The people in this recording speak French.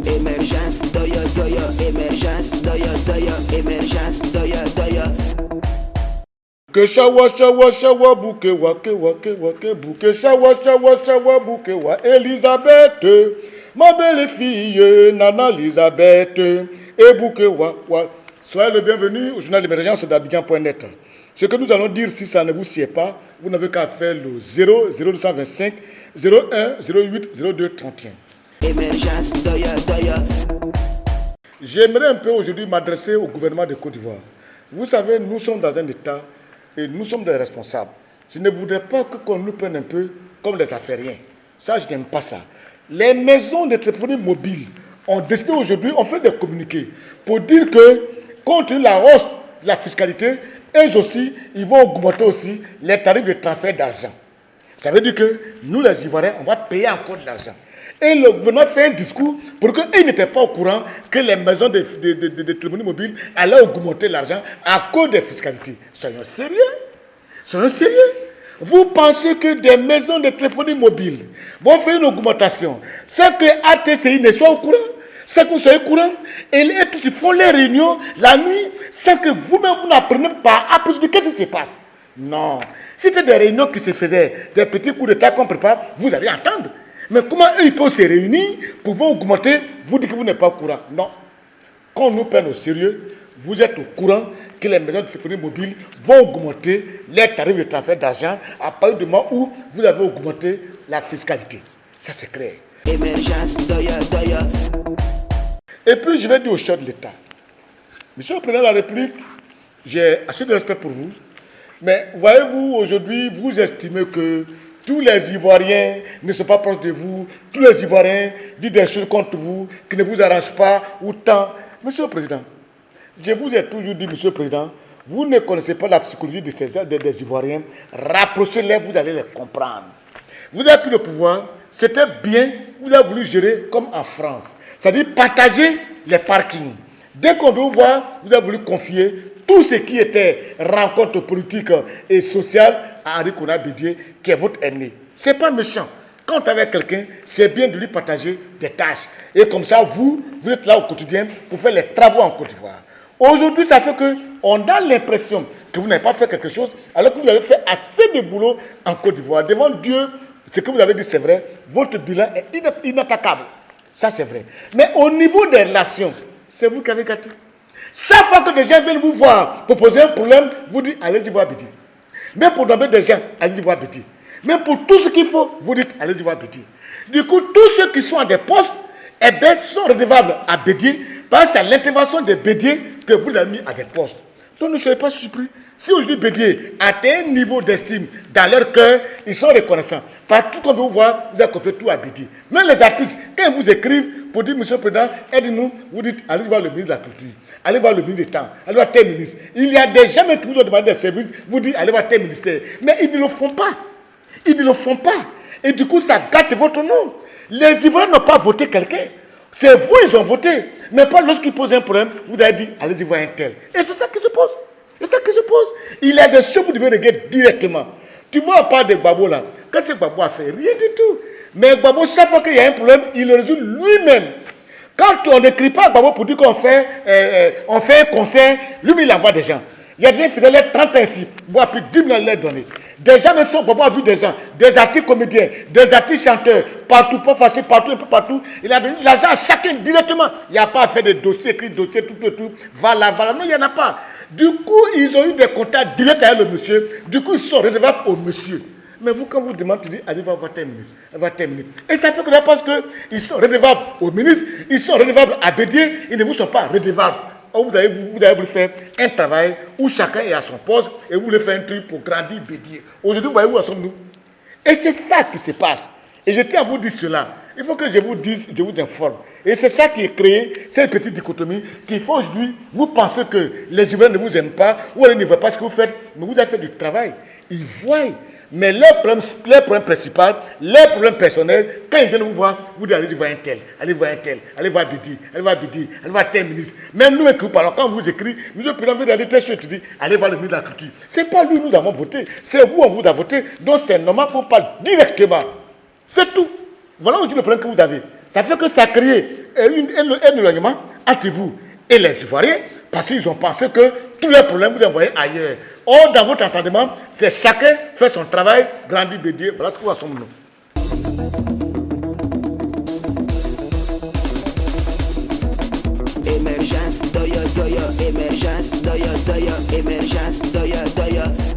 Émergence, doya, doya, émergence, doya, doya, émergence, doya, doya. Que shawa shawa shawa bouke wake wake wake bouke shawa shawa shawa bouke wa Elisabeth, ma belle fille Nana Elisabeth et bouke wa. Soyez le bienvenu au journal d'émergence d'Abidjan.net. Ce que nous allons dire, si ça ne vous sied pas, vous n'avez qu'à faire le 0 0225 01 08 02 31. Émergence, doya, doya. J'aimerais un peu aujourd'hui m'adresser au gouvernement de Côte d'Ivoire. Vous savez, nous sommes dans un État et nous sommes des responsables. Je ne voudrais pas qu'on nous prenne un peu comme des affairiens. Ça, je n'aime pas ça. Les maisons de téléphonie mobile ont décidé aujourd'hui, on fait des communiqués pour dire que, compte tenu de la hausse de la fiscalité, eux aussi, ils vont augmenter aussi les tarifs de transfert d'argent. Ça veut dire que nous, les Ivoiriens, on va payer encore de l'argent. Et le gouvernement fait un discours pour qu'ils n'étaient pas au courant que les maisons de téléphonie mobile allaient augmenter l'argent à cause des fiscalités. Soyons sérieux. Soyons sérieux. Vous pensez que des maisons de téléphonie mobile vont faire une augmentation sans que ATCI ne soit au courant, sans que vous soyez au courant, et tous ils font les réunions la nuit sans que vous-même vous n'appreniez pas à plus de qu'est-ce qui se passe. Non. Si c'était des réunions qui se faisaient, des petits coups d'état qu'on prépare, vous allez entendre. Mais comment eux ils peuvent se réunir pour vous augmenter, vous dites que vous n'êtes pas au courant? Non. Quand on nous prenne au sérieux, vous êtes au courant que les maisons de téléphonie mobile vont augmenter les tarifs de transfert d'argent à partir du moment où vous avez augmenté la fiscalité. Ça c'est clair. Émergence, doya, doya. Et puis je vais dire au chef de l'État. Monsieur le Président de la République, j'ai assez de respect pour vous. Mais voyez-vous, aujourd'hui, vous estimez que tous les Ivoiriens ne sont pas proches de vous, tous les Ivoiriens disent des choses contre vous, qui ne vous arrangent pas, ou tant. Monsieur le Président, je vous ai toujours dit, Monsieur le Président, vous ne connaissez pas la psychologie des Ivoiriens, rapprochez-les, vous allez les comprendre. Vous avez pris le pouvoir, c'était bien, vous avez voulu gérer comme en France, c'est-à-dire partager les parkings. Dès qu'on veut vous voir, vous avez voulu confier tout ce qui était rencontre politique et sociale à Henri Konan Bédié, qui est votre ennemi. Ce n'est pas méchant. Quand tu es avec quelqu'un, c'est bien de lui partager des tâches. Et comme ça, vous êtes là au quotidien pour faire les travaux en Côte d'Ivoire. Aujourd'hui, ça fait qu'on a l'impression que vous n'avez pas fait quelque chose, alors que vous avez fait assez de boulot en Côte d'Ivoire. Devant Dieu, ce que vous avez dit, c'est vrai. Votre bilan est inattaquable. Ça, c'est vrai. Mais au niveau des relations, c'est vous qui avez gâté. Chaque fois que des gens viennent vous voir pour poser un problème, vous dites allez-y voir Bédi. Même pour nommer des gens, allez-y voir Bédi. Même pour tout ce qu'il faut, vous dites allez-y voir Bédi. Du coup, tous ceux qui sont à des postes, eh bien, sont redevables à Bédi, parce que c'est l'intervention de Bédi que vous avez mis à des postes. Donc ne soyez pas surpris. Si aujourd'hui Bédi atteint un niveau d'estime dans leur cœur, ils sont reconnaissants. Partout qu'on veut vous voir, vous avez confié tout à Bédi. Même les artistes, quand ils vous écrivent pour dire Monsieur le Président, aidez-nous, vous dites allez voir le ministre de la Culture. Allez voir le ministre des Temps, allez voir tel ministre. Il y a des gens qui vous ont demandé des services, vous dites allez voir tel ministère. Mais ils ne le font pas. Ils ne le font pas. Et du coup, ça gâte votre nom. Les Ivoiriens n'ont pas voté quelqu'un. C'est vous, ils ont voté. Mais pas lorsqu'ils posent un problème, vous avez dit allez-y voir un tel. Et c'est ça qui se pose. C'est ça qui se pose. Il y a des choses que vous devez regarder directement. Tu vois, à part de Gbagbo là, quand c'est Gbagbo a fait rien du tout. Mais Gbagbo, chaque fois qu'il y a un problème, il le résout lui-même. Quand on n'écrit pas à Gbagbo pour dire qu'on fait un concert, lui, il envoie des gens. Il y a des gens qui faisaient les 30 ans ici, moi, plus 10 000 lettres données. Des gens me sont, Gbagbo a vu des gens, des artistes comédiens, des artistes chanteurs, partout, pas facile, partout, un peu partout. Il a donné l'argent à chacun directement. Il n'y a pas à faire des dossiers, écrits, dossiers, tout. Voilà. Non, il n'y en a pas. Du coup, ils ont eu des contacts directs avec le monsieur. Du coup, ils sont redevables au monsieur. Mais vous, quand vous demandez, tu dis, allez voir tel ministre, Et ça fait que là, parce qu'ils sont redevables au ministre, ils sont redevables à Bédié, ils ne vous sont pas redevables. Vous avez voulu faire un travail où chacun est à son poste et vous voulez faire un truc pour grandir Bédié. Aujourd'hui, vous voyez où en sommes-nous? Et c'est ça qui se passe. Et je tiens à vous dire cela. Il faut que je vous dise, je vous informe. Et c'est ça qui est créé, cette petite dichotomie, qu'il faut aujourd'hui, vous pensez que les Ivoiriens ne vous aiment pas, ou ils ne voient pas ce que vous faites, mais vous avez fait du travail. Ils voient Mais leur problème principal, leur problème personnel, quand ils viennent vous voir, vous dites allez voir un tel, allez voir un tel, allez voir Bidi, allez voir Bidi, allez voir tel ministre. Même nous, écoutons, alors quand on vous écrit, monsieur le président veut aller tel chose, tu dis allez voir le ministre de la Culture. Ce n'est pas lui nous avons voté, c'est vous, on vous a voté. Donc c'est normal qu'on parle directement. C'est tout. Voilà aujourd'hui le problème que vous avez. Ça fait que ça crée un éloignement entre vous et les Ivoiriens parce qu'ils ont pensé que tous les problèmes vous envoyez ailleurs. Or, dans votre entendement, c'est chacun fait son travail, grandit, bédier. Voilà ce que nous sommes nous. Émergence, doya, doya, émergence, doya, doya, émergence, doya, doya.